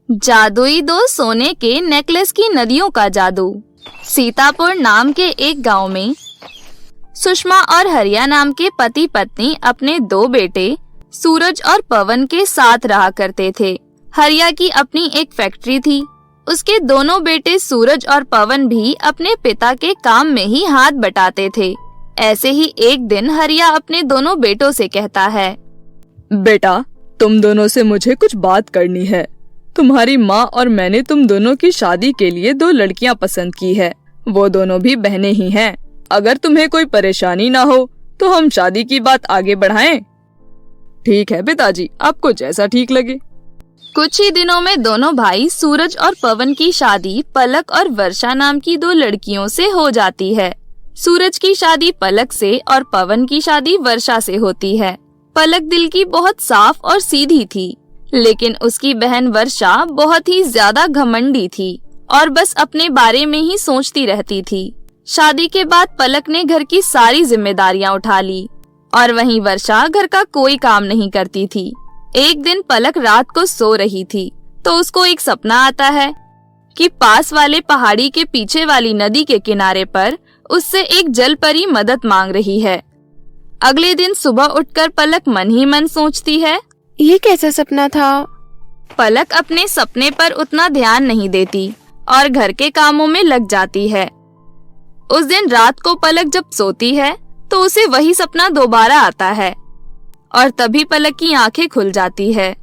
जादुई दो सोने के नेकलेस की नदियों का जादू। सीतापुर नाम के एक गांव में सुषमा और हरिया नाम के पति पत्नी अपने दो बेटे सूरज और पवन के साथ रहा करते थे। हरिया की अपनी एक फैक्ट्री थी। उसके दोनों बेटे सूरज और पवन भी अपने पिता के काम में ही हाथ बटाते थे। ऐसे ही एक दिन हरिया अपने दोनों बेटों से कहता है, बेटा, तुम दोनों से मुझे कुछ बात करनी है। तुम्हारी माँ और मैंने तुम दोनों की शादी के लिए दो लड़कियाँ पसंद की है। वो दोनों भी बहनें ही हैं। अगर तुम्हें कोई परेशानी ना हो तो हम शादी की बात आगे बढ़ाएं। ठीक है पिताजी, आपको जैसा ठीक लगे। कुछ ही दिनों में दोनों भाई सूरज और पवन की शादी पलक और वर्षा नाम की दो लड़कियों से हो जाती है। सूरज की शादी पलक से और पवन की शादी वर्षा से होती है। पलक दिल की बहुत साफ और सीधी थी, लेकिन उसकी बहन वर्षा बहुत ही ज्यादा घमंडी थी और बस अपने बारे में ही सोचती रहती थी। शादी के बाद पलक ने घर की सारी जिम्मेदारियां उठा ली और वहीं वर्षा घर का कोई काम नहीं करती थी। एक दिन पलक रात को सो रही थी तो उसको एक सपना आता है कि पास वाले पहाड़ी के पीछे वाली नदी के किनारे पर उससे एक जल परी मदद मांग रही है। अगले दिन सुबह उठकर पलक मन ही मन सोचती है, ये कैसा सपना था। पलक अपने सपने पर उतना ध्यान नहीं देती और घर के कामों में लग जाती है। उस दिन रात को पलक जब सोती है तो उसे वही सपना दोबारा आता है और तभी पलक की आंखें खुल जाती है।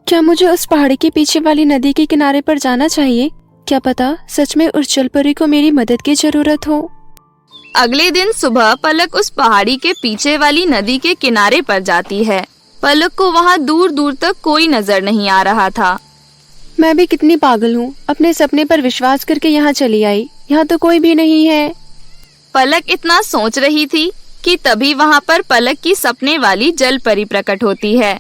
क्या मुझे उस पहाड़ी के पीछे वाली नदी के किनारे पर जाना चाहिए? क्या पता सच में उस जलपरी को मेरी मदद की जरूरत हो। अगले दिन सुबह पलक उस पहाड़ी के पीछे वाली नदी के किनारे पर जाती है। पलक को वहाँ दूर दूर तक कोई नजर नहीं आ रहा था। मैं भी कितनी पागल हूँ, अपने सपने पर विश्वास करके यहाँ चली आई। यहाँ तो कोई भी नहीं है। पलक इतना सोच रही थी कि तभी वहाँ पर पलक की सपने वाली जल परी प्रकट होती है।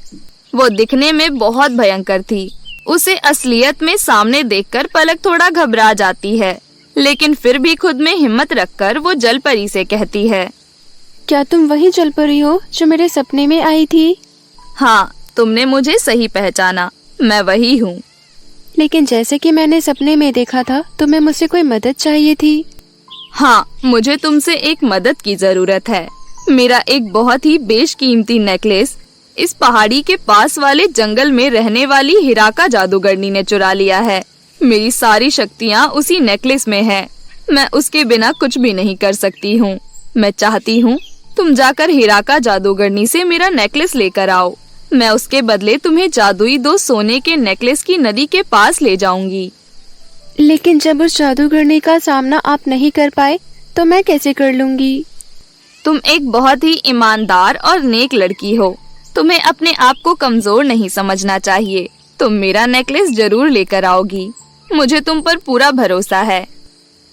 वो दिखने में बहुत भयंकर थी। उसे असलियत में सामने देखकर पलक थोड़ा घबरा जाती है, लेकिन फिर भी खुद में हिम्मत रखकर वो जल परी से कहती है, क्या तुम वही जल परी हो जो मेरे सपने में आई थी? हाँ, तुमने मुझे सही पहचाना, मैं वही हूँ। लेकिन जैसे कि मैंने सपने में देखा था, तुम्हें मुझसे कोई मदद चाहिए थी। हाँ, मुझे तुमसे एक मदद की जरूरत है। मेरा एक बहुत ही बेशकीमती नेकलेस इस पहाड़ी के पास वाले जंगल में रहने वाली हिराका जादूगरनी ने चुरा लिया है। मेरी सारी शक्तियाँ उसी नेकलेस में है। मैं उसके बिना कुछ भी नहीं कर सकती हूँ। मैं चाहती हूँ तुम जाकर हिराका जादूगरनी से मेरा नेकलेस लेकर आओ। मैं उसके बदले तुम्हें जादुई दो सोने के नेकलेस की नदी के पास ले जाऊंगी। लेकिन जब उस जादूगरनी का सामना आप नहीं कर पाए तो मैं कैसे कर लूंगी? तुम एक बहुत ही ईमानदार और नेक लड़की हो। तुम्हें अपने आप को कमजोर नहीं समझना चाहिए। तुम मेरा नेकलेस जरूर लेकर आओगी। मुझे तुम पर पूरा भरोसा है।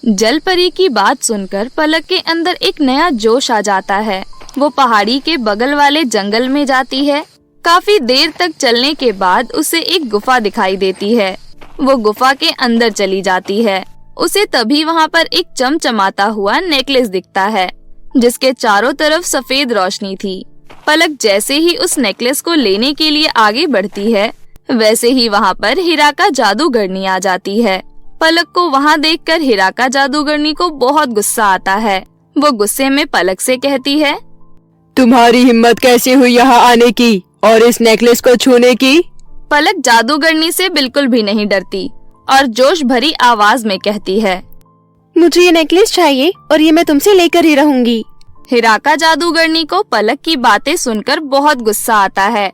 जल परी की बात सुनकर पलक के अंदर एक नया जोश आ जाता है। वो पहाड़ी के बगल वाले जंगल में जाती है। काफी देर तक चलने के बाद उसे एक गुफा दिखाई देती है। वो गुफा के अंदर चली जाती है। उसे तभी वहाँ पर एक चमचमाता हुआ नेकलेस दिखता है, जिसके चारों तरफ सफेद रोशनी थी। पलक जैसे ही उस नेकलेस को लेने के लिए आगे बढ़ती है, वैसे ही वहाँ पर हिराका जादूगरनी आ जाती है। पलक को वहाँ देखकर हिराका जादूगरनी को बहुत गुस्सा आता है। वो गुस्से में पलक से कहती है, तुम्हारी हिम्मत कैसे हुई यहाँ आने की और इस नेकलेस को छूने की? पलक जादूगरनी से बिल्कुल भी नहीं डरती और जोश भरी आवाज में कहती है, मुझे ये नेकलेस चाहिए और ये मैं तुमसे लेकर ही रहूंगी। हिराका जादूगरनी को पलक की बातें सुनकर बहुत गुस्सा आता है।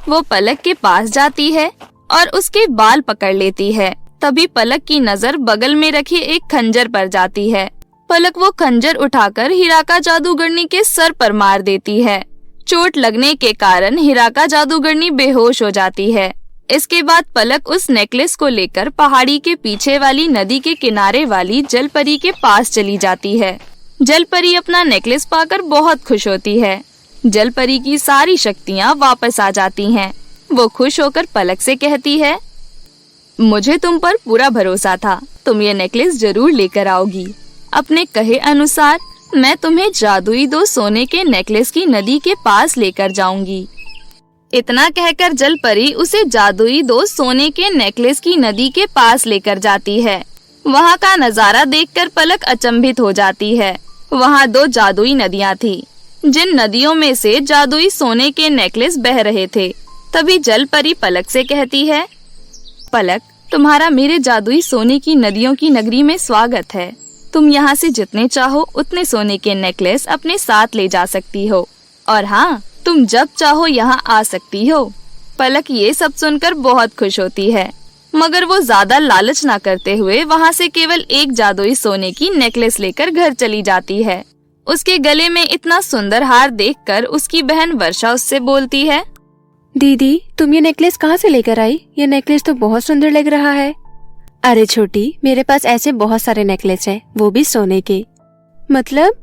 वो पलक के पास जाती है और उसके बाल पकड़ लेती है। तभी पलक की नजर बगल में रखे एक खंजर पर जाती है। पलक वो खंजर उठाकर हिराका जादूगरनी के सर पर मार देती है। चोट लगने के कारण हिराका जादूगरनी बेहोश हो जाती है। इसके बाद पलक उस नेकलेस को लेकर पहाड़ी के पीछे वाली नदी के किनारे वाली जल परी के पास चली जाती है। जल परी अपना नेकलेस पाकर बहुत खुश होती है। जल परी की सारी शक्तियाँ वापस आ जाती हैं। वो खुश होकर पलक से कहती है, मुझे तुम पर पूरा भरोसा था। तुम ये नेकलेस जरूर लेकर आओगी। अपने कहे अनुसार मैं तुम्हें जादुई दो सोने के नेकलेस की नदी के पास लेकर जाऊंगी। इतना कहकर जल परी उसे जादुई दो सोने के नेकलेस की नदी के पास लेकर जाती है। वहाँ का नजारा देखकर पलक अचंभित हो जाती है। वहाँ दो जादुई नदियाँ थी, जिन नदियों में से जादुई सोने के नेकलेस बह रहे थे। तभी जल परी पलक से कहती है, पलक, तुम्हारा मेरे जादुई सोने की नदियों की नगरी में स्वागत है। तुम यहाँ से जितने चाहो उतने सोने के नेकलेस अपने साथ ले जा सकती हो, और हाँ, तुम जब चाहो यहाँ आ सकती हो। पलक ये सब सुनकर बहुत खुश होती है, मगर वो ज्यादा लालच ना करते हुए वहाँ से केवल एक जादुई सोने की नेकलेस लेकर घर चली जाती है। उसके गले में इतना सुंदर हार देखकर उसकी बहन वर्षा उससे बोलती है, दीदी, तुम ये नेकलेस कहाँ से लेकर आई? ये नेकलेस तो बहुत सुंदर लग रहा है। अरे छोटी, मेरे पास ऐसे बहुत सारे नेकलेस हैं, वो भी सोने के। मतलब?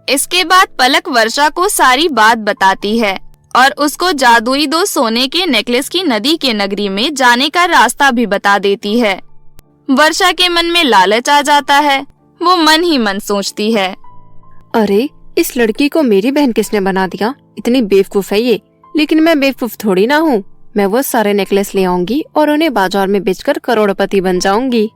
इसके बाद पलक वर्षा को सारी बात बताती है और उसको जादुई दो सोने के नेकलेस की नदी के नगरी में जाने का रास्ता भी बता देती है। वर्षा के मन में लालच आ जाता है। वो मन ही मन सोचती है, अरे, इस लड़की को मेरी बहन किसने बना दिया? इतनी बेवकूफ है ये। लेकिन मैं बेवकूफ थोड़ी ना हूँ। मैं वो सारे नेकलेस ले आऊंगी और उन्हें बाजार में बेचकर करोड़पति बन जाऊंगी।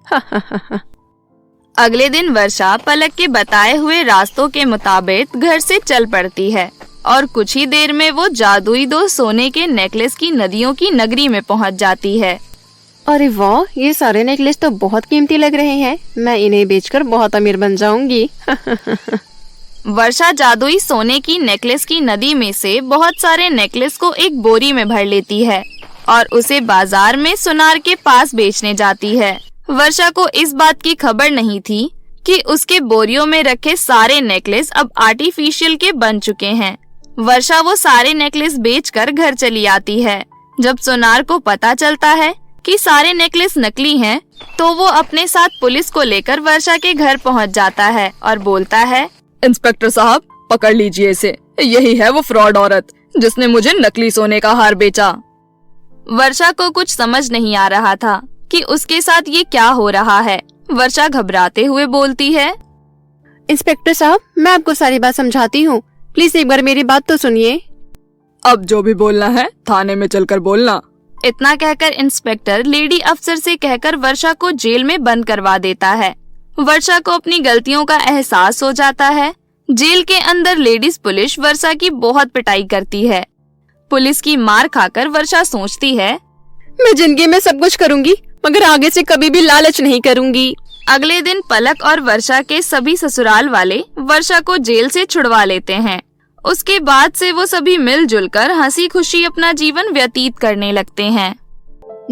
अगले दिन वर्षा पलक के बताए हुए रास्तों के मुताबिक घर से चल पड़ती है और कुछ ही देर में वो जादुई दो सोने के नेकलेस की नदियों की नगरी में पहुंच जाती है। अरे वाह, ये सारे नेकलेस तो बहुत कीमती लग रहे हैं। मैं इन्हें बेचकर बहुत अमीर बन जाऊंगी। वर्षा जादुई सोने की नेकलेस की नदी में से बहुत सारे नेकलेस को एक बोरी में भर लेती है और उसे बाजार में सुनार के पास बेचने जाती है। वर्षा को इस बात की खबर नहीं थी कि उसके बोरियों में रखे सारे नेकलेस अब आर्टिफिशियल के बन चुके हैं। वर्षा वो सारे नेकलेस बेचकर घर चली आती है। जब सुनार को पता चलता है कि सारे नेकलेस नकली हैं, तो वो अपने साथ पुलिस को लेकर वर्षा के घर पहुंच जाता है और बोलता है, इंस्पेक्टर साहब, पकड़ लीजिए इसे। यही है वो फ्रॉड औरत जिसने मुझे नकली सोने का हार बेचा। वर्षा को कुछ समझ नहीं आ रहा था कि उसके साथ ये क्या हो रहा है। वर्षा घबराते हुए बोलती है, इंस्पेक्टर साहब, मैं आपको सारी बात समझाती हूँ। प्लीज एक बार मेरी बात तो सुनिए। अब जो भी बोलना है थाने में चलकर बोलना। इतना कहकर इंस्पेक्टर लेडी अफसर से कहकर वर्षा को जेल में बंद करवा देता है। वर्षा को अपनी गलतियों का एहसास हो जाता है। जेल के अंदर लेडीज पुलिस वर्षा की बहुत पिटाई करती है। पुलिस की मार खाकर वर्षा सोचती है, मैं जिंदगी में सब कुछ करूंगी, मगर आगे से कभी भी लालच नहीं करूंगी। अगले दिन पलक और वर्षा के सभी ससुराल वाले वर्षा को जेल से छुड़वा लेते हैं। उसके बाद से वो सभी मिलजुल कर हंसी खुशी अपना जीवन व्यतीत करने लगते हैं।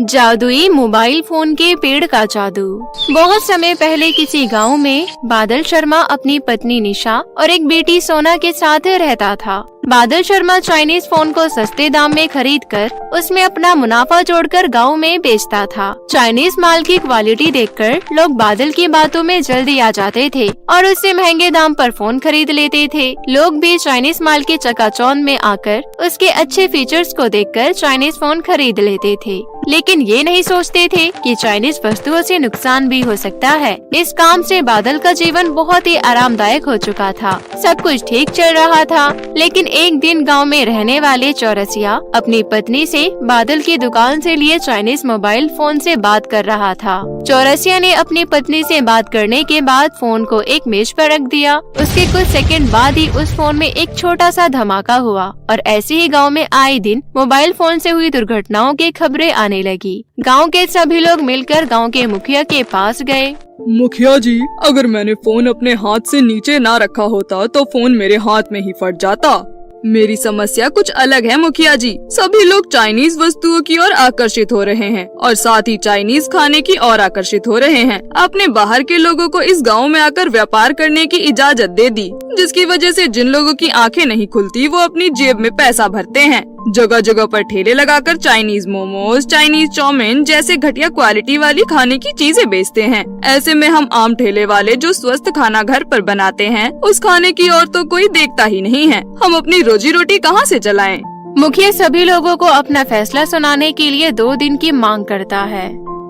जादुई मोबाइल फोन के पेड़ का जादू। बहुत समय पहले किसी गांव में बादल शर्मा अपनी पत्नी निशा और एक बेटी सोना के साथ रहता था। बादल शर्मा चाइनीज फोन को सस्ते दाम में खरीदकर उसमें अपना मुनाफा जोड़कर गांव में बेचता था। चाइनीज माल की क्वालिटी देखकर लोग बादल की बातों में जल्दी आ जाते थे और उससे महंगे दाम पर फोन खरीद लेते थे। लोग भी चाइनीज माल के चकाचौंध में आकर उसके अच्छे फीचर्स को देखकर चाइनीज फोन खरीद लेते थे, लेकिन ये नहीं सोचते थे कि चाइनीज वस्तुओं से नुकसान भी हो सकता है। इस काम से बादल का जीवन बहुत ही आरामदायक हो चुका था। सब कुछ ठीक चल रहा था, लेकिन एक दिन गांव में रहने वाले चौरसिया अपनी पत्नी से बादल की दुकान से लिए चाइनीज मोबाइल फोन से बात कर रहा था। चौरसिया ने अपनी पत्नी से बात करने के बाद फोन को एक मेज पर रख दिया। उसके कुछ सेकंड बाद ही उस फोन में एक छोटा सा धमाका हुआ और ऐसे ही गांव में आए दिन मोबाइल फोन से हुई दुर्घटनाओं की खबरें आने लगी। गांव के सभी लोग मिलकर गांव के मुखिया के पास गए। मुखिया जी, अगर मैंने फोन अपने हाथ से नीचे ना रखा होता तो फोन मेरे हाथ में ही फट जाता। मेरी समस्या कुछ अलग है मुखिया जी। सभी लोग चाइनीज वस्तुओं की ओर आकर्षित हो रहे हैं और साथ ही चाइनीज खाने की ओर आकर्षित हो रहे हैं। आपने बाहर के लोगों को इस गांव में आकर व्यापार करने की इजाजत दे दी, जिसकी वजह से जिन लोगों की आंखें नहीं खुलती वो अपनी जेब में पैसा भरते हैं। जगह जगह पर ठेले लगाकर चाइनीज मोमोज, चाइनीज चाउमीन जैसे घटिया क्वालिटी वाली खाने की चीजें बेचते हैं। ऐसे में हम आम ठेले वाले जो स्वस्थ खाना घर पर बनाते हैं, उस खाने की ओर तो कोई देखता ही नहीं है। हम अपनी रोजी रोटी कहाँ से चलाएं? मुखिया सभी लोगों को अपना फैसला सुनाने के लिए 2 दिन की मांग करता है।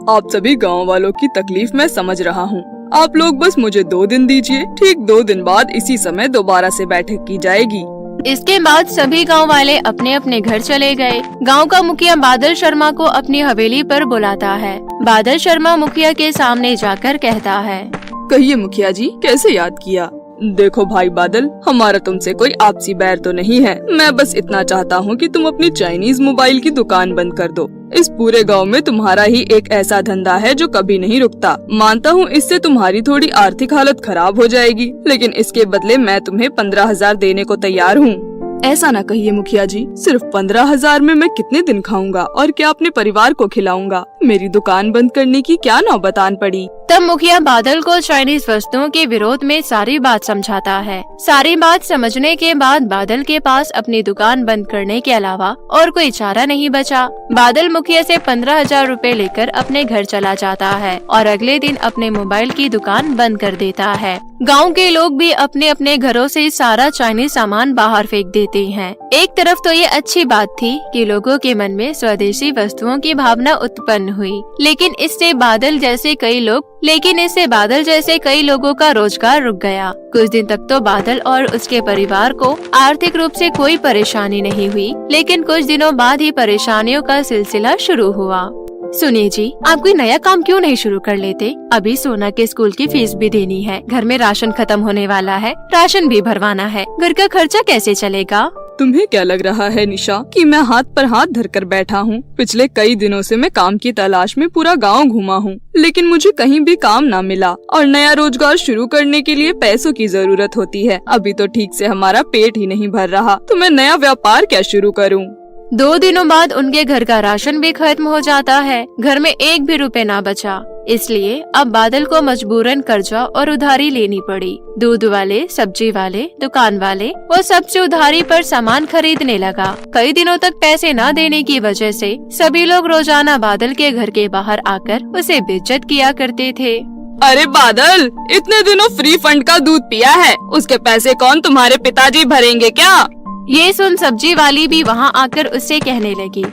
आप सभी गाँव वालों की तकलीफ मैं समझ रहा हूँ। आप लोग बस मुझे 2 दिन दीजिए। ठीक 2 दिन बाद इसी समय दोबारा से बैठक की जाएगी। इसके बाद सभी गांव वाले अपने अपने घर चले गए। गांव का मुखिया बादल शर्मा को अपनी हवेली पर बुलाता है। बादल शर्मा मुखिया के सामने जाकर कहता है, कहिए मुखिया जी, कैसे याद किया? देखो भाई बादल, हमारा तुमसे कोई आपसी बैर तो नहीं है। मैं बस इतना चाहता हूँ कि तुम अपनी चाइनीज मोबाइल की दुकान बंद कर दो। इस पूरे गांव में तुम्हारा ही एक ऐसा धंधा है जो कभी नहीं रुकता। मानता हूँ इससे तुम्हारी थोड़ी आर्थिक हालत खराब हो जाएगी, लेकिन इसके बदले मैं तुम्हें 15,000 देने को तैयार हूँ। ऐसा न कहिए मुखिया जी, सिर्फ 15,000 में मैं कितने दिन खाऊंगा और क्या अपने परिवार को खिलाऊंगा? मेरी दुकान बंद करने की क्या नौबत आन पड़ी। तब मुखिया बादल को चाइनीज वस्तुओं के विरोध में सारी बात समझाता है। सारी बात समझने के बाद बादल के पास अपनी दुकान बंद करने के अलावा और कोई चारा नहीं बचा। बादल मुखिया से 15,000 रुपए लेकर अपने घर चला जाता है और अगले दिन अपने मोबाइल की दुकान बंद कर देता है। गांव के लोग भी अपने अपने घरों से सारा चाइनीज सामान बाहर फेंक देते हैं। एक तरफ तो ये अच्छी बात थी कि लोगों के मन में स्वदेशी वस्तुओं की भावना उत्पन्न हुई, लेकिन इससे बादल जैसे कई लोगों का रोजगार रुक गया। कुछ दिन तक तो बादल और उसके परिवार को आर्थिक रूप से कोई परेशानी नहीं हुई, लेकिन कुछ दिनों बाद ही परेशानियों का सिलसिला शुरू हुआ। सुनिए जी, आप कोई नया काम क्यों नहीं शुरू कर लेते? अभी सोना के स्कूल की फीस भी देनी है, घर में राशन खत्म होने वाला है, राशन भी भरवाना है, घर का खर्चा कैसे चलेगा? तुम्हें क्या लग रहा है निशा कि मैं हाथ पर हाथ धरकर बैठा हूँ? पिछले कई दिनों से मैं काम की तलाश में पूरा गांव घूमा हूँ, लेकिन मुझे कहीं भी काम ना मिला और नया रोजगार शुरू करने के लिए पैसों की जरूरत होती है। अभी तो ठीक से हमारा पेट ही नहीं भर रहा, तो मैं नया व्यापार क्या शुरू करूँ? 2 दिनों बाद उनके घर का राशन भी खत्म हो जाता है। घर में एक भी रुपए ना बचा, इसलिए अब बादल को मजबूरन कर्जा और उधारी लेनी पड़ी। दूध वाले, सब्जी वाले, दुकान वाले वो सबसे उधारी पर सामान खरीदने लगा। कई दिनों तक पैसे न देने की वजह से सभी लोग रोजाना बादल के घर के बाहर आकर उसे बेइज्जत किया करते थे। अरे बादल, इतने दिनों फ्री फंड का दूध पिया है, उसके पैसे कौन तुम्हारे पिताजी भरेंगे क्या? ये सुन सब्जी वाली भी वहाँ आकर उससे कहने लगी,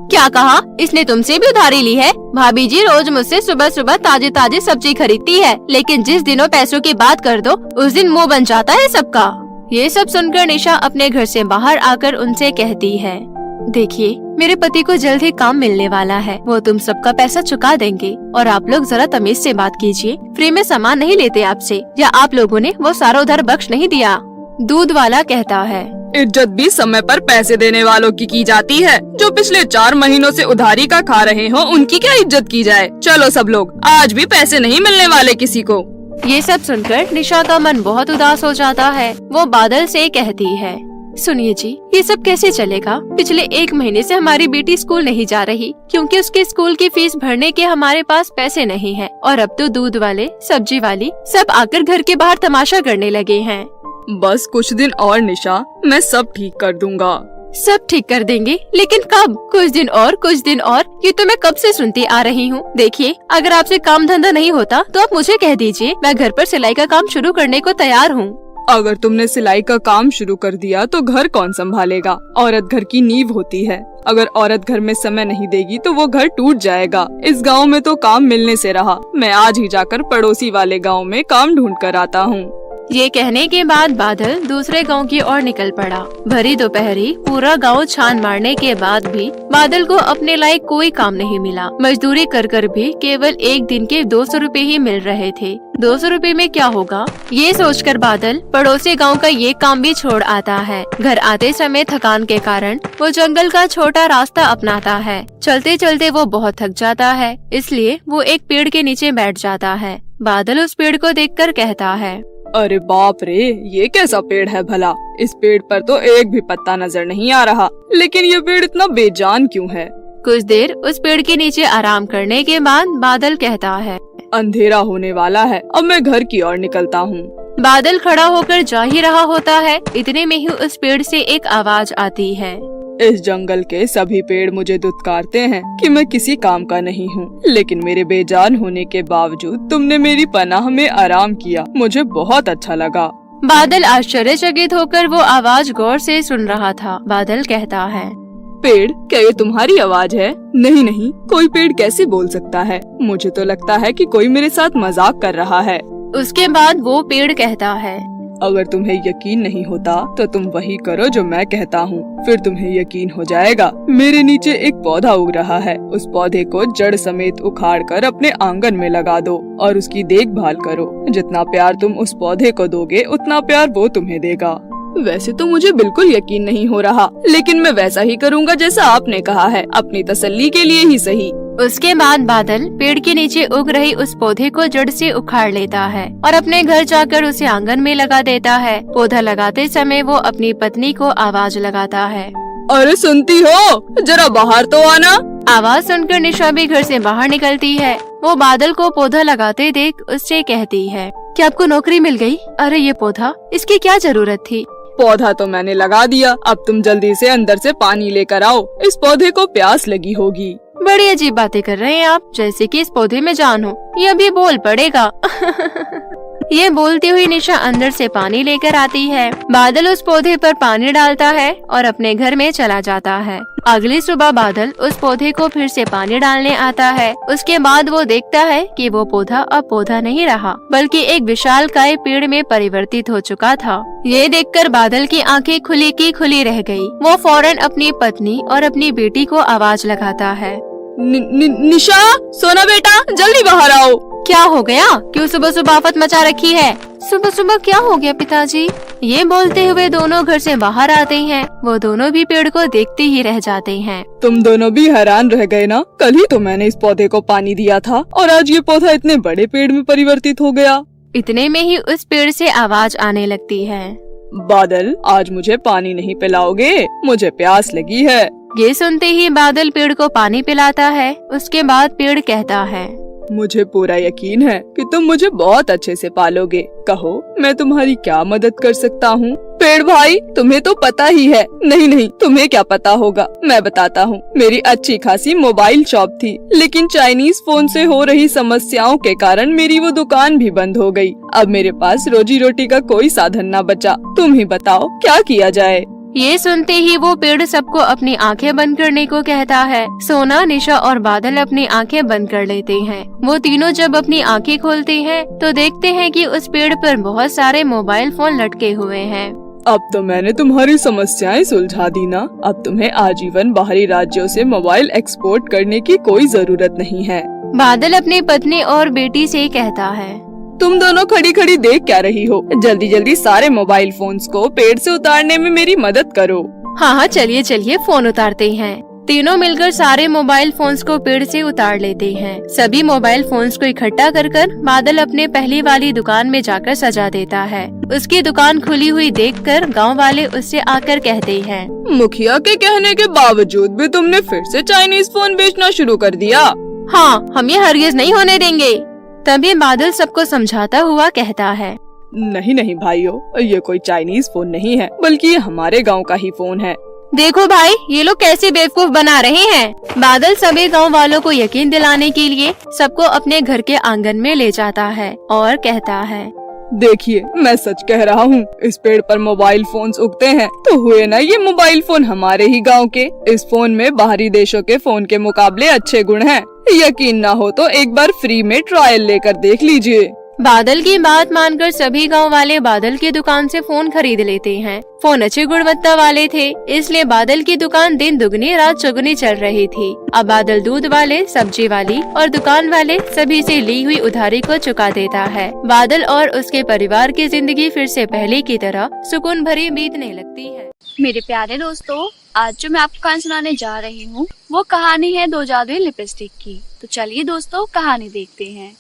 क्या कहा? इसने तुमसे भी उधारी ली है? भाभी जी रोज मुझसे सुबह सुबह ताजे ताजे सब्जी खरीदती है, लेकिन जिस दिनों पैसों की बात कर दो उस दिन मुंह बन जाता है सबका। ये सब सुनकर निशा अपने घर से बाहर आकर उनसे कहती है, देखिए मेरे पति को जल्द ही काम मिलने वाला है, वो तुम सबका पैसा चुका देंगे और आप लोग जरा तमीज से बात कीजिए। फ्री में सामान नहीं लेते आपसे, या आप लोगों ने वो सारा उधार बख्श नहीं दिया? दूध वाला कहता है, इज्जत भी समय पर पैसे देने वालों की जाती है। जो पिछले 4 महीनों से उधारी का खा रहे हो उनकी क्या इज्जत की जाए? चलो सब लोग, आज भी पैसे नहीं मिलने वाले किसी को। ये सब सुनकर निशा का मन बहुत उदास हो जाता है। वो बादल से कहती है, सुनिए जी, ये सब कैसे चलेगा? पिछले 1 महीने से हमारी बेटी स्कूल नहीं जा रही क्योंकि उसके स्कूल की फीस भरने के हमारे पास पैसे नहीं है, और अब तो दूध वाले, सब्जी वाली सब आकर घर के बाहर तमाशा करने लगे हैं। बस कुछ दिन और निशा, मैं सब ठीक कर दूंगा। सब ठीक कर देंगे, लेकिन कब? कुछ दिन और, कुछ दिन और, ये तो मैं कब से सुनती आ रही हूँ। देखिए, अगर आपसे काम धंधा नहीं होता तो आप मुझे कह दीजिए, मैं घर पर सिलाई का काम शुरू करने को तैयार हूँ। अगर तुमने सिलाई का काम शुरू कर दिया तो घर कौन संभालेगा? औरत घर की नींव होती है। अगर औरत घर में समय नहीं देगी तो वो घर टूट जाएगा। इस गांव में तो काम मिलने से रहा, मैं आज ही जाकर पड़ोसी वाले गांव में काम ढूंढ कर आता हूँ। ये कहने के बाद बादल दूसरे गांव की ओर निकल पड़ा। भरी दोपहरी पूरा गांव छान मारने के बाद भी बादल को अपने लायक कोई काम नहीं मिला। मजदूरी कर कर भी केवल एक दिन के 200 रुपए ही मिल रहे थे। 200 रुपए में क्या होगा, ये सोचकर बादल पड़ोसी गांव का ये काम भी छोड़ आता है। घर आते समय थकान के कारण वो जंगल का छोटा रास्ता अपनाता है। चलते चलते वो बहुत थक जाता है, इसलिए वो एक पेड़ के नीचे बैठ जाता है। बादल उस पेड़ को देखकर कहता है, अरे बाप रे, ये कैसा पेड़ है भला? इस पेड़ पर तो एक भी पत्ता नजर नहीं आ रहा, लेकिन ये पेड़ इतना बेजान क्यों है? कुछ देर उस पेड़ के नीचे आराम करने के बाद बादल कहता है, अंधेरा होने वाला है, अब मैं घर की ओर निकलता हूँ। बादल खड़ा होकर जा ही रहा होता है, इतने में ही उस पेड़ से एक आवाज आती है, इस जंगल के सभी पेड़ मुझे दुत्कारते हैं कि मैं किसी काम का नहीं हूँ, लेकिन मेरे बेजान होने के बावजूद तुमने मेरी पनाह में आराम किया, मुझे बहुत अच्छा लगा। बादल आश्चर्यचकित होकर वो आवाज गौर से सुन रहा था। बादल कहता है, पेड़, क्या ये तुम्हारी आवाज है? नहीं नहीं, कोई पेड़ कैसे बोल सकता है? मुझे तो लगता है कि कोई मेरे साथ मजाक कर रहा है। उसके बाद वो पेड़ कहता है, अगर तुम्हें यकीन नहीं होता तो तुम वही करो जो मैं कहता हूँ, फिर तुम्हें यकीन हो जाएगा। मेरे नीचे एक पौधा उग रहा है, उस पौधे को जड़ समेत उखाड़ कर अपने आंगन में लगा दो और उसकी देखभाल करो। जितना प्यार तुम उस पौधे को दोगे उतना प्यार वो तुम्हें देगा। वैसे तो मुझे बिल्कुल यकीन नहीं हो रहा, लेकिन मैं वैसा ही करूँगा जैसा आपने कहा है, अपनी तसल्ली के लिए ही सही। उसके बाद बादल पेड़ के नीचे उग रही उस पौधे को जड़ से उखाड़ लेता है और अपने घर जाकर उसे आंगन में लगा देता है। पौधा लगाते समय वो अपनी पत्नी को आवाज लगाता है, अरे सुनती हो, जरा बाहर तो आना। आवाज सुनकर निशा भी घर से बाहर निकलती है। वो बादल को पौधा लगाते देख उससे कहती है, क्या आपको नौकरी मिल गई? अरे ये पौधा, इसकी क्या जरूरत थी? पौधा तो मैंने लगा दिया, अब तुम जल्दी से अंदर से पानी लेकर आओ, इस पौधे को प्यास लगी होगी। बड़ी अजीब बातें कर रहे हैं आप, जैसे कि इस पौधे में जान हो। ये अभी बोल पड़ेगा। ये बोलती हुई निशा अंदर से पानी लेकर आती है। बादल उस पौधे पर पानी डालता है और अपने घर में चला जाता है। अगली सुबह बादल उस पौधे को फिर से पानी डालने आता है। उसके बाद वो देखता है कि वो पौधा अब पौधा नहीं रहा, बल्कि एक विशालकाय पेड़ में परिवर्तित हो चुका था। ये देखकर बादल की आंखें खुली की खुली रह गई। वो फौरन अपनी पत्नी और अपनी बेटी को आवाज लगाता है, निशा, सोना बेटा, जल्दी बाहर आओ। क्या हो गया? क्यों सुबह सुबह आफत मचा रखी है? सुबह सुबह क्या हो गया पिताजी? ये बोलते हुए दोनों घर से बाहर आते हैं। वो दोनों भी पेड़ को देखते ही रह जाते हैं। तुम दोनों भी हैरान रह गए ना? कल ही तो मैंने इस पौधे को पानी दिया था और आज ये पौधा इतने बड़े पेड़ में परिवर्तित हो गया। इतने में ही उस पेड़ से आवाज आने लगती है, बादल, आज मुझे पानी नहीं पिलाओगे? मुझे प्यास लगी है। ये सुनते ही बादल पेड़ को पानी पिलाता है। उसके बाद पेड़ कहता है, मुझे पूरा यकीन है कि तुम मुझे बहुत अच्छे से पालोगे। कहो, मैं तुम्हारी क्या मदद कर सकता हूँ? पेड़ भाई, तुम्हें तो पता ही है। नहीं नहीं, तुम्हें क्या पता होगा, मैं बताता हूँ। मेरी अच्छी खासी मोबाइल शॉप थी, लेकिन चाइनीज फोन से हो रही समस्याओं के कारण मेरी वो दुकान भी बंद हो गई। अब मेरे पास रोजी रोटी का कोई साधन न बचा। तुम ही बताओ क्या किया जाए? ये सुनते ही वो पेड़ सबको अपनी आंखें बंद करने को कहता है। सोना, निशा और बादल अपनी आंखें बंद कर लेते हैं। वो तीनों जब अपनी आंखें खोलते हैं तो देखते हैं कि उस पेड़ पर बहुत सारे मोबाइल फोन लटके हुए हैं। अब तो मैंने तुम्हारी समस्याएं सुलझा दी ना। अब तुम्हें आजीवन बाहरी राज्यों से मोबाइल एक्सपोर्ट करने की कोई जरूरत नहीं है। बादल अपनी पत्नी और बेटी से कहता है, तुम दोनों खड़ी खड़ी देख क्या रही हो? जल्दी जल्दी सारे मोबाइल फोन्स को पेड़ से उतारने में मेरी मदद करो। हाँ हाँ, चलिए चलिए, फोन उतारते हैं। तीनों मिलकर सारे मोबाइल फोन्स को पेड़ से उतार लेते हैं। सभी मोबाइल फोन्स को इकट्ठा कर बादल अपने पहली वाली दुकान में जाकर सजा देता है। उसकी दुकान खुली हुई देखकर गांव वाले उससे आकर कहते हैं, मुखिया के कहने के बावजूद भी तुमने फिर से चाइनीज फोन बेचना शुरू कर दिया। हाँ, हम ये हरगिज नहीं होने देंगे। तभी बादल सबको समझाता हुआ कहता है, नहीं नहीं भाइयों, ये कोई चाइनीज फोन नहीं है, बल्कि ये हमारे गांव का ही फोन है। देखो भाई, ये लोग कैसे बेवकूफ बना रहे हैं। बादल सभी गांव वालों को यकीन दिलाने के लिए सबको अपने घर के आंगन में ले जाता है और कहता है, देखिए, मैं सच कह रहा हूँ, इस पेड़ पर मोबाइल फोन्स उगते हैं तो हुए ना ये मोबाइल फोन हमारे ही गांव के। इस फोन में बाहरी देशों के फोन के मुकाबले अच्छे गुण हैं। यकीन ना हो तो एक बार फ्री में ट्रायल लेकर देख लीजिए। बादल की बात मानकर सभी गांव वाले बादल की दुकान से फोन खरीद लेते हैं। फोन अच्छी गुणवत्ता वाले थे, इसलिए बादल की दुकान दिन दुगनी रात चौगुनी चल रही थी। अब बादल दूध वाले, सब्जी वाली और दुकान वाले सभी से ली हुई उधारी को चुका देता है। बादल और उसके परिवार की जिंदगी फिर से पहले की तरह सुकून भरी बीतने लगती है। मेरे प्यारे दोस्तों, आज जो मैं आपको कहानी सुनाने जा रही हूँ वो कहानी है दो जादुई लिपस्टिक की। तो चलिए दोस्तों, कहानी देखते हैं।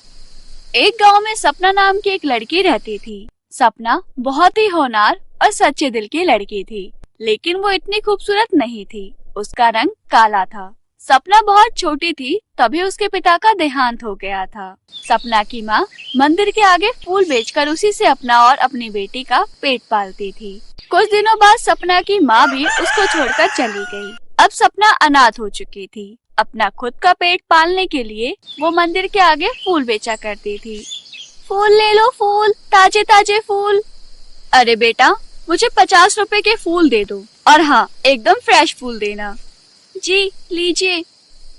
एक गांव में सपना नाम की एक लड़की रहती थी। सपना बहुत ही होनहार और सच्चे दिल की लड़की थी, लेकिन वो इतनी खूबसूरत नहीं थी। उसका रंग काला था। सपना बहुत छोटी थी तभी उसके पिता का देहांत हो गया था। सपना की माँ मंदिर के आगे फूल बेचकर उसी से अपना और अपनी बेटी का पेट पालती थी। कुछ दिनों बाद सपना की माँ भी उसको छोड़कर चली गई। अब सपना अनाथ हो चुकी थी। अपना खुद का पेट पालने के लिए वो मंदिर के आगे फूल बेचा करती थी। फूल ले लो, फूल, ताजे ताजे फूल। अरे बेटा, मुझे 50 रुपए के फूल दे दो, और हाँ, एकदम फ्रेश फूल देना। जी लीजिए।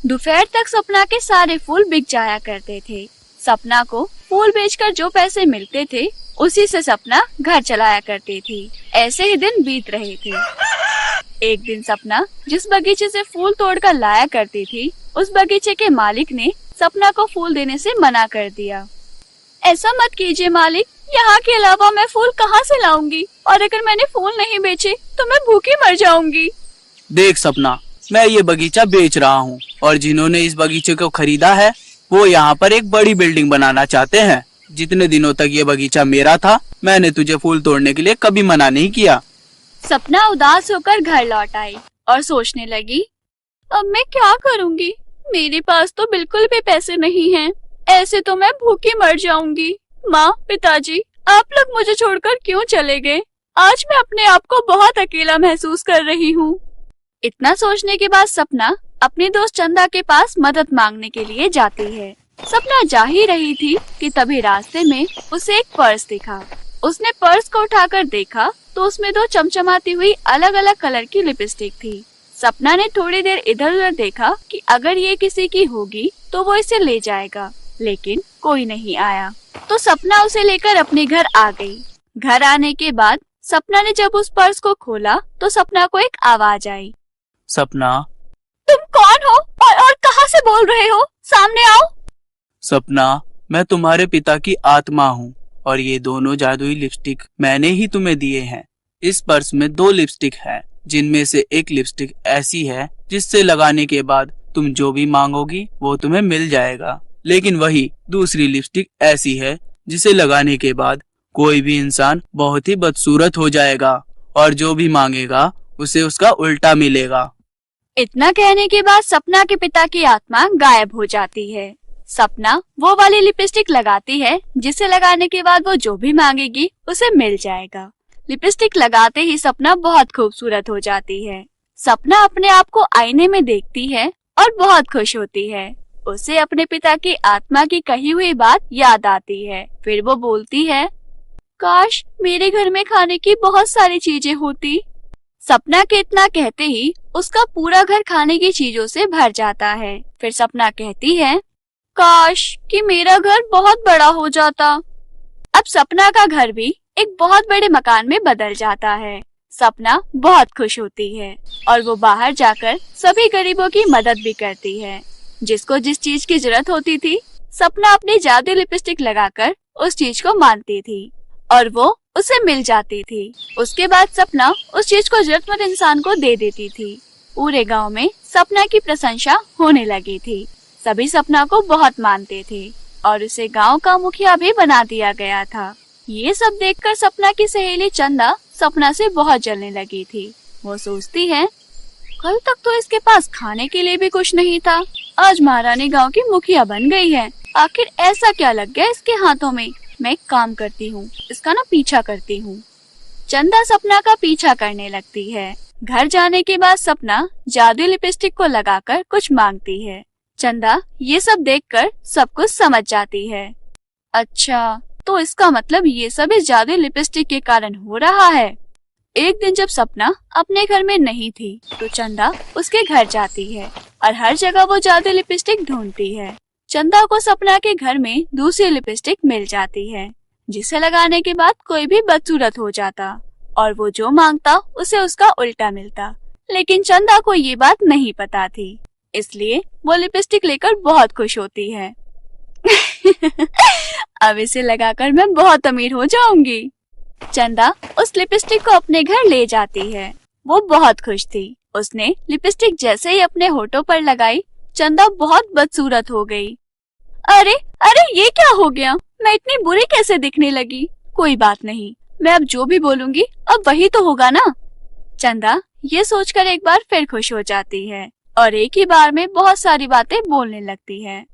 दोपहर तक सपना के सारे फूल बिक जाया करते थे। सपना को फूल बेचकर जो पैसे मिलते थे उसी से सपना घर चलाया करती थी। ऐसे ही दिन बीत रहे थे। एक दिन सपना जिस बगीचे से फूल तोड़कर लाया करती थी, उस बगीचे के मालिक ने सपना को फूल देने से मना कर दिया। ऐसा मत कीजिए मालिक, यहाँ के अलावा मैं फूल कहाँ से लाऊंगी, और अगर मैंने फूल नहीं बेचे तो मैं भूखी मर जाऊंगी। देख सपना, मैं ये बगीचा बेच रहा हूँ और जिन्होंने इस बगीचे को खरीदा है वो यहाँ पर एक बड़ी बिल्डिंग बनाना चाहते हैं। जितने दिनों तक ये बगीचा मेरा था, मैंने तुझे फूल तोड़ने के लिए कभी मना नहीं किया। सपना उदास होकर घर लौट आई और सोचने लगी, अब मैं क्या करूँगी? मेरे पास तो बिल्कुल भी पैसे नहीं हैं। ऐसे तो मैं भूखी मर जाऊंगी। माँ, पिताजी, आप लोग मुझे छोड़कर क्यों चले गए? आज मैं अपने आप को बहुत अकेला महसूस कर रही हूँ। इतना सोचने के बाद सपना अपनी दोस्त चंदा के पास मदद मांगने के लिए जाती है। सपना जा ही रही थी कि तभी रास्ते में उसे एक पर्स दिखा। उसने पर्स को उठाकर देखा तो उसमें 2 चमचमाती हुई अलग अलग कलर की लिपस्टिक थी। सपना ने थोड़ी देर इधर उधर देखा कि अगर ये किसी की होगी तो वो इसे ले जाएगा, लेकिन कोई नहीं आया। तो सपना उसे लेकर अपने घर आ गई। घर आने के बाद सपना ने जब उस पर्स को खोला तो सपना को एक आवाज आई। सपना, तुम कौन हो और कहाँ से बोल रहे हो? सामने आओ। सपना, मैं तुम्हारे पिता की आत्मा हूँ और ये दोनों जादुई लिपस्टिक मैंने ही तुम्हें दिए हैं। इस पर्स में 2 लिपस्टिक है, जिनमें से एक लिपस्टिक ऐसी है जिससे लगाने के बाद तुम जो भी मांगोगी वो तुम्हें मिल जाएगा, लेकिन वही दूसरी लिपस्टिक ऐसी है जिसे लगाने के बाद कोई भी इंसान बहुत ही बदसूरत हो जाएगा और जो भी मांगेगा उसे उसका उल्टा मिलेगा। इतना कहने के बाद सपना के पिता की आत्मा गायब हो जाती है। सपना वो वाली लिपस्टिक लगाती है जिसे लगाने के बाद वो जो भी मांगेगी उसे मिल जाएगा। लिपस्टिक लगाते ही सपना बहुत खूबसूरत हो जाती है। सपना अपने आप को आईने में देखती है और बहुत खुश होती है। उसे अपने पिता की आत्मा की कही हुई बात याद आती है। फिर वो बोलती है, काश मेरे घर में खाने की बहुत सारी चीजें होती। सपना के इतना कहते ही उसका पूरा घर खाने की चीजों से भर जाता है। फिर सपना कहती है, काश कि मेरा घर बहुत बड़ा हो जाता। अब सपना का घर भी एक बहुत बड़े मकान में बदल जाता है। सपना बहुत खुश होती है और वो बाहर जाकर सभी गरीबों की मदद भी करती है। जिसको जिस चीज की जरूरत होती थी, सपना अपनी जादू लिपस्टिक लगाकर उस चीज को मांगती थी और वो उसे मिल जाती थी। उसके बाद सपना उस चीज को जरूरतमंद इंसान को दे देती थी। पूरे गांव में सपना की प्रशंसा होने लगी थी। सभी सपना को बहुत मानते थे और उसे गांव का मुखिया भी बना दिया गया था। ये सब देखकर सपना की सहेली चंदा सपना से बहुत जलने लगी थी। वो सोचती है, कल तक तो इसके पास खाने के लिए भी कुछ नहीं था, आज महारानी गांव की मुखिया बन गई है। आखिर ऐसा क्या लग गया इसके हाथों में? मैं एक काम करती हूँ, इसका ना पीछा करती हूँ। चंदा सपना का पीछा करने लगती है। घर जाने के बाद सपना जादू लिपस्टिक को लगाकर कुछ मांगती है। चंदा ये सब देखकर सब कुछ समझ जाती है। अच्छा, तो इसका मतलब ये सब इस जादू लिपस्टिक के कारण हो रहा है। एक दिन जब सपना अपने घर में नहीं थी तो चंदा उसके घर जाती है और हर जगह वो जादू लिपस्टिक ढूंढती है। चंदा को सपना के घर में दूसरी लिपस्टिक मिल जाती है जिसे लगाने के बाद कोई भी बदसूरत हो जाता और वो जो मांगता उसे उसका उल्टा मिलता। लेकिन चंदा को ये बात नहीं पता थी, इसलिए वो लिपस्टिक लेकर बहुत खुश होती है। अब इसे लगाकर मैं बहुत अमीर हो जाऊंगी। चंदा उस लिपस्टिक को अपने घर ले जाती है। वो बहुत खुश थी। उसने लिपस्टिक जैसे ही अपने होठों पर लगाई, चंदा बहुत बदसूरत हो गई। अरे अरे, ये क्या हो गया? मैं इतनी बुरी कैसे दिखने लगी? कोई बात नहीं, मैं अब जो भी बोलूंगी अब वही तो होगा ना। चंदा ये सोचकर एक बार फिर खुश हो जाती है और एक ही बार में बहुत सारी बातें बोलने लगती है।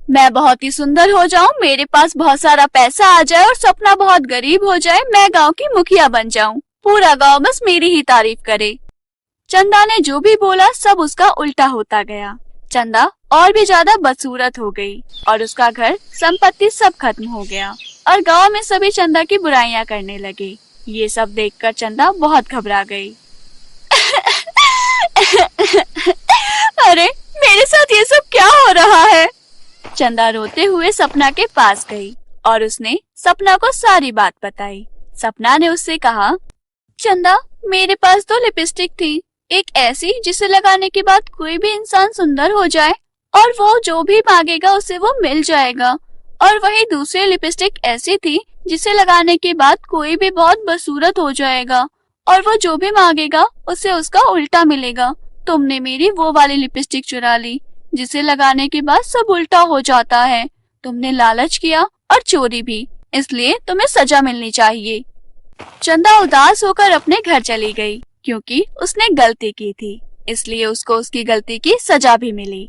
मैं बहुत ही सुंदर हो जाऊं, मेरे पास बहुत सारा पैसा आ जाए और सपना बहुत गरीब हो जाए, मैं गांव की मुखिया बन जाऊं, पूरा गांव बस मेरी ही तारीफ करे। चंदा ने जो भी बोला सब उसका उल्टा होता गया। चंदा और भी ज्यादा बदसूरत हो गई और उसका घर, संपत्ति सब खत्म हो गया और गांव में सभी चंदा की बुराइयां करने लगे। ये सब देखकर चंदा बहुत घबरा गई। अरे मेरे साथ ये सब क्या हो रहा है? चंदा रोते हुए सपना के पास गई और उसने सपना को सारी बात बताई। सपना ने उससे कहा, चंदा, मेरे पास 2 लिपस्टिक थी, एक ऐसी जिसे लगाने के बाद कोई भी इंसान सुंदर हो जाए और वो जो भी मांगेगा उसे वो मिल जाएगा, और वही दूसरी लिपस्टिक ऐसी थी जिसे लगाने के बाद कोई भी बहुत बदसूरत हो जाएगा और वो जो भी मांगेगा उसे उसका उल्टा मिलेगा। तुमने मेरी वो वाली लिपस्टिक चुरा ली जिसे लगाने के बाद सब उल्टा हो जाता है। तुमने लालच किया और चोरी भी, इसलिए तुम्हें सजा मिलनी चाहिए। चंदा उदास होकर अपने घर चली गई क्योंकि उसने गलती की थी, इसलिए उसको उसकी गलती की सजा भी मिली।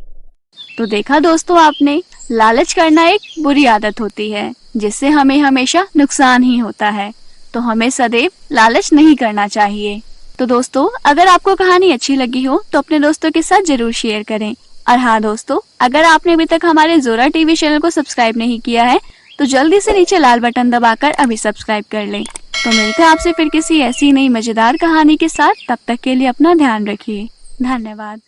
तो देखा दोस्तों आपने, लालच करना एक बुरी आदत होती है जिससे हमें हमेशा नुकसान ही होता है। तो हमें सदैव लालच नहीं करना चाहिए। तो दोस्तों, अगर आपको कहानी अच्छी लगी हो तो अपने दोस्तों के साथ जरूर शेयर करें। और हाँ दोस्तों, अगर आपने अभी तक हमारे जोरा टीवी चैनल को सब्सक्राइब नहीं किया है तो जल्दी से नीचे लाल बटन दबाकर अभी सब्सक्राइब कर लें। तो मिलते हैं आपसे फिर किसी ऐसी नई मजेदार कहानी के साथ। तब तक के लिए अपना ध्यान रखिए। धन्यवाद।